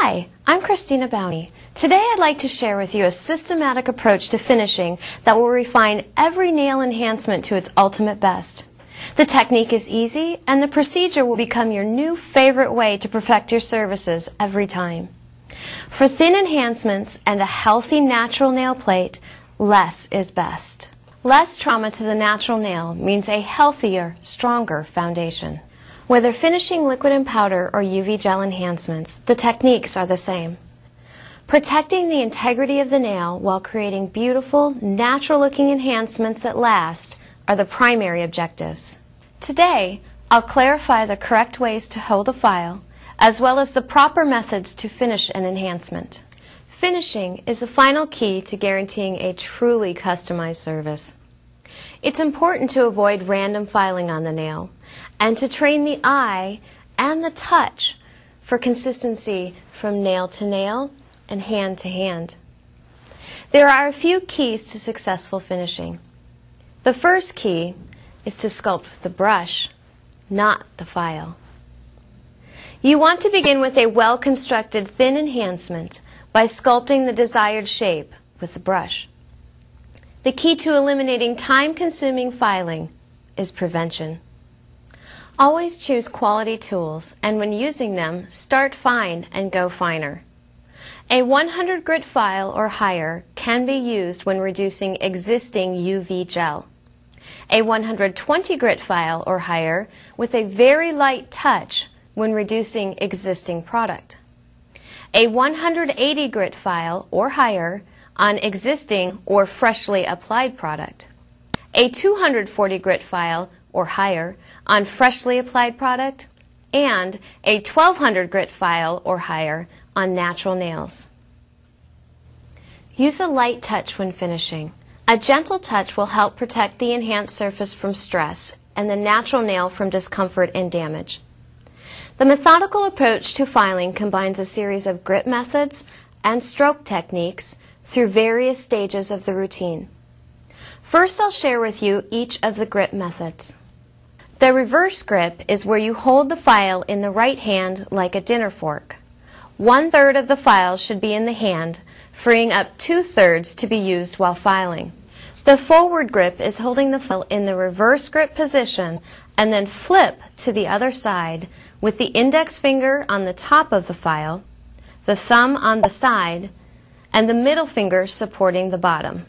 Hi, I'm Christina Bowney. Today I'd like to share with you a systematic approach to finishing that will refine every nail enhancement to its ultimate best. The technique is easy, and the procedure will become your new favorite way to perfect your services every time. For thin enhancements and a healthy natural nail plate, less is best. Less trauma to the natural nail means a healthier, stronger foundation. Whether finishing liquid and powder or UV gel enhancements, the techniques are the same. Protecting the integrity of the nail while creating beautiful, natural-looking enhancements that last are the primary objectives. Today, I'll clarify the correct ways to hold a file, as well as the proper methods to finish an enhancement. Finishing is the final key to guaranteeing a truly customized service. It's important to avoid random filing on the nail, and to train the eye and the touch for consistency from nail to nail and hand to hand. There are a few keys to successful finishing. The first key is to sculpt with the brush, not the file. You want to begin with a well-constructed thin enhancement by sculpting the desired shape with the brush. The key to eliminating time-consuming filing is prevention. Always choose quality tools, and when using them, start fine and go finer. A 100 grit file or higher can be used when reducing existing UV gel. A 120 grit file or higher with a very light touch when reducing existing product. A 180 grit file or higher on existing or freshly applied product. A 240 grit file or higher on freshly applied product, and a 1200 grit file or higher on natural nails. Use a light touch when finishing. A gentle touch will help protect the enhanced surface from stress and the natural nail from discomfort and damage. The methodical approach to filing combines a series of grip methods and stroke techniques through various stages of the routine. First, I'll share with you each of the grip methods. The reverse grip is where you hold the file in the right hand like a dinner fork. 1/3 of the file should be in the hand, freeing up 2/3 to be used while filing. The forward grip is holding the file in the reverse grip position and then flip to the other side with the index finger on the top of the file, the thumb on the side, and the middle finger supporting the bottom.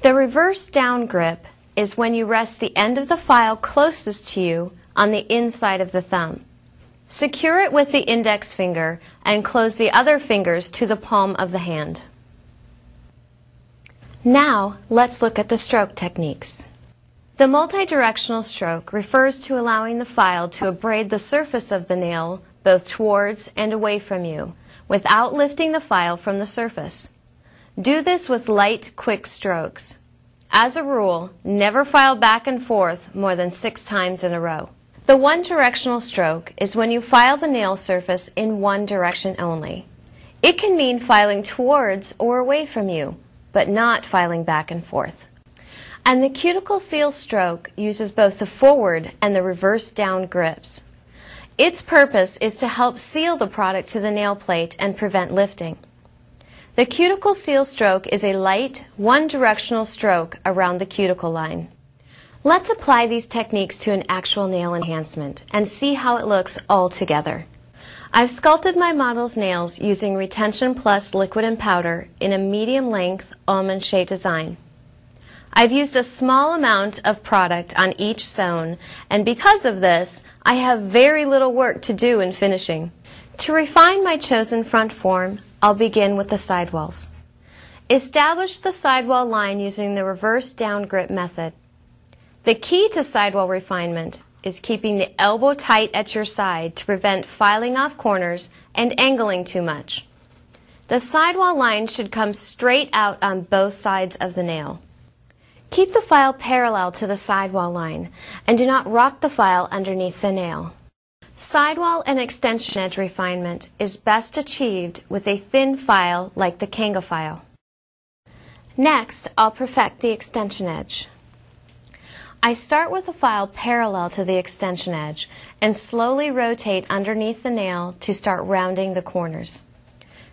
The reverse down grip is when you rest the end of the file closest to you on the inside of the thumb. Secure it with the index finger and close the other fingers to the palm of the hand. Now, let's look at the stroke techniques. The multi-directional stroke refers to allowing the file to abrade the surface of the nail both towards and away from you, without lifting the file from the surface. Do this with light, quick strokes. As a rule, never file back and forth more than 6 times in a row. The one-directional stroke is when you file the nail surface in one direction only. It can mean filing towards or away from you, but not filing back and forth. And the cuticle seal stroke uses both the forward and the reverse down grips. Its purpose is to help seal the product to the nail plate and prevent lifting. The cuticle seal stroke is a light, one-directional stroke around the cuticle line. Let's apply these techniques to an actual nail enhancement and see how it looks all together. I've sculpted my model's nails using Retention Plus liquid and powder in a medium length almond shaped design. I've used a small amount of product on each zone, and because of this, I have very little work to do in finishing. To refine my chosen front form, I'll begin with the sidewalls. Establish the sidewall line using the reverse down grip method. The key to sidewall refinement is keeping the elbow tight at your side to prevent filing off corners and angling too much. The sidewall line should come straight out on both sides of the nail. Keep the file parallel to the sidewall line and do not rock the file underneath the nail. Sidewall and extension edge refinement is best achieved with a thin file like the Kanga file. Next, I'll perfect the extension edge. I start with a file parallel to the extension edge and slowly rotate underneath the nail to start rounding the corners.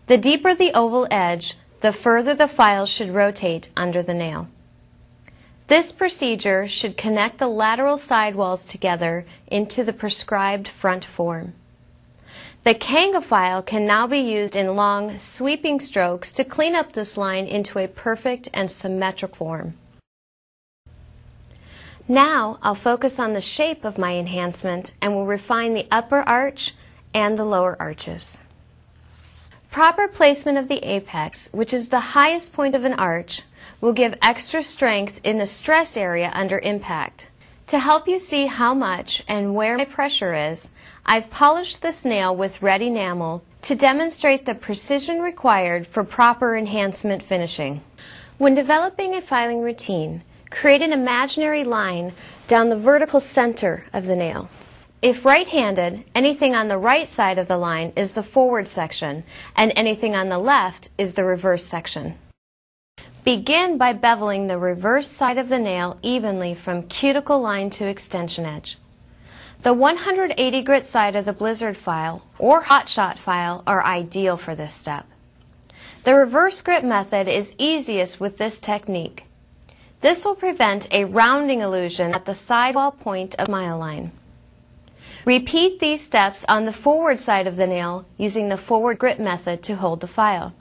The deeper the oval edge, the further the file should rotate under the nail. This procedure should connect the lateral sidewalls together into the prescribed front form. The Kanga file can now be used in long, sweeping strokes to clean up this line into a perfect and symmetric form. Now I'll focus on the shape of my enhancement and will refine the upper arch and the lower arches. Proper placement of the apex, which is the highest point of an arch, will give extra strength in the stress area under impact. To help you see how much and where my pressure is, I've polished this nail with red enamel to demonstrate the precision required for proper enhancement finishing. When developing a filing routine, create an imaginary line down the vertical center of the nail. If right-handed, anything on the right side of the line is the forward section, and anything on the left is the reverse section. Begin by beveling the reverse side of the nail evenly from cuticle line to extension edge. The 180 grit side of the Blizzard file or Hot Shot file are ideal for this step. The reverse grit method is easiest with this technique. This will prevent a rounding illusion at the sidewall point of mile line. Repeat these steps on the forward side of the nail using the forward grit method to hold the file.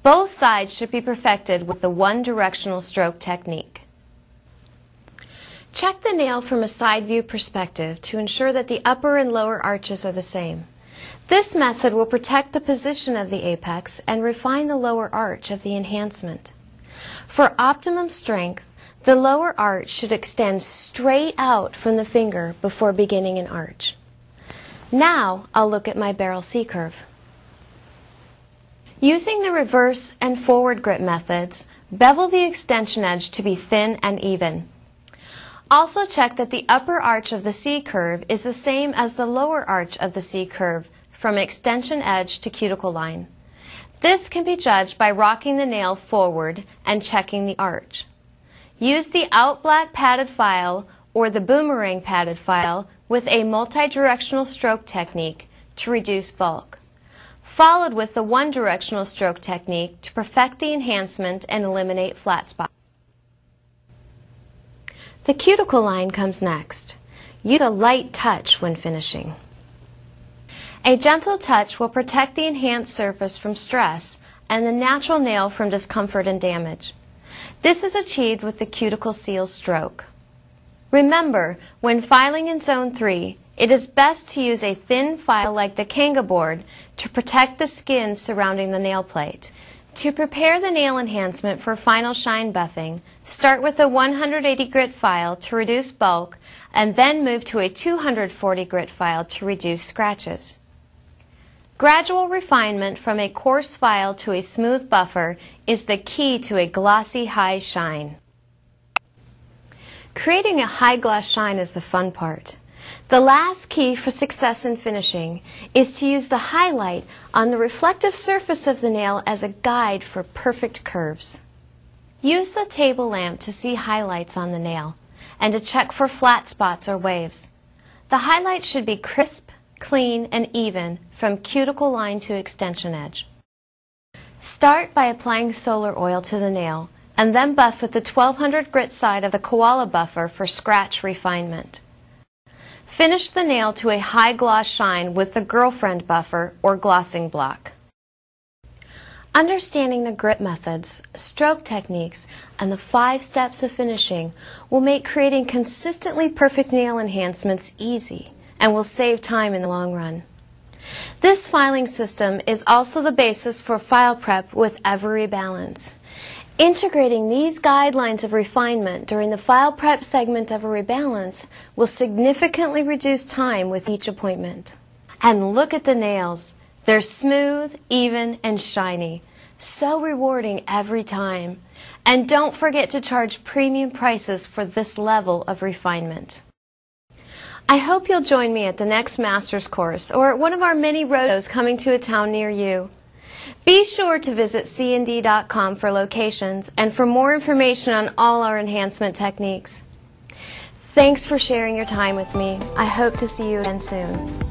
Both sides should be perfected with the one-directional stroke technique. Check the nail from a side view perspective to ensure that the upper and lower arches are the same. This method will protect the position of the apex and refine the lower arch of the enhancement. For optimum strength, the lower arch should extend straight out from the finger before beginning an arch. Now I'll look at my barrel C-curve. Using the reverse and forward grit methods, bevel the extension edge to be thin and even. Also check that the upper arch of the C-curve is the same as the lower arch of the C-curve from extension edge to cuticle line. This can be judged by rocking the nail forward and checking the arch. Use the out black padded file or the boomerang padded file with a multi-directional stroke technique to reduce bulk, followed with the one-directional stroke technique to perfect the enhancement and eliminate flat spots. The cuticle line comes next. Use a light touch when finishing. A gentle touch will protect the enhanced surface from stress and the natural nail from discomfort and damage. This is achieved with the cuticle seal stroke. Remember, when filing in Zone 3, it is best to use a thin file like the Kanga board to protect the skin surrounding the nail plate. To prepare the nail enhancement for final shine buffing, start with a 180 grit file to reduce bulk and then move to a 240 grit file to reduce scratches. Gradual refinement from a coarse file to a smooth buffer is the key to a glossy high shine. Creating a high gloss shine is the fun part. The last key for success in finishing is to use the highlight on the reflective surface of the nail as a guide for perfect curves. Use the table lamp to see highlights on the nail and to check for flat spots or waves. The highlight should be crisp, clean, and even from cuticle line to extension edge. Start by applying solar oil to the nail and then buff with the 1200 grit side of the koala buffer for scratch refinement. Finish the nail to a high gloss shine with the girlfriend buffer or glossing block. Understanding the grit methods, stroke techniques, and the 5 steps of finishing will make creating consistently perfect nail enhancements easy and will save time in the long run. This filing system is also the basis for file prep with every balance. Integrating these guidelines of refinement during the file prep segment of a rebalance will significantly reduce time with each appointment. And look at the nails. They're smooth, even, and shiny. So rewarding every time. And don't forget to charge premium prices for this level of refinement. I hope you'll join me at the next master's course or at one of our many roadshows coming to a town near you. Be sure to visit cnd.com for locations and for more information on all our enhancement techniques. Thanks for sharing your time with me. I hope to see you again soon.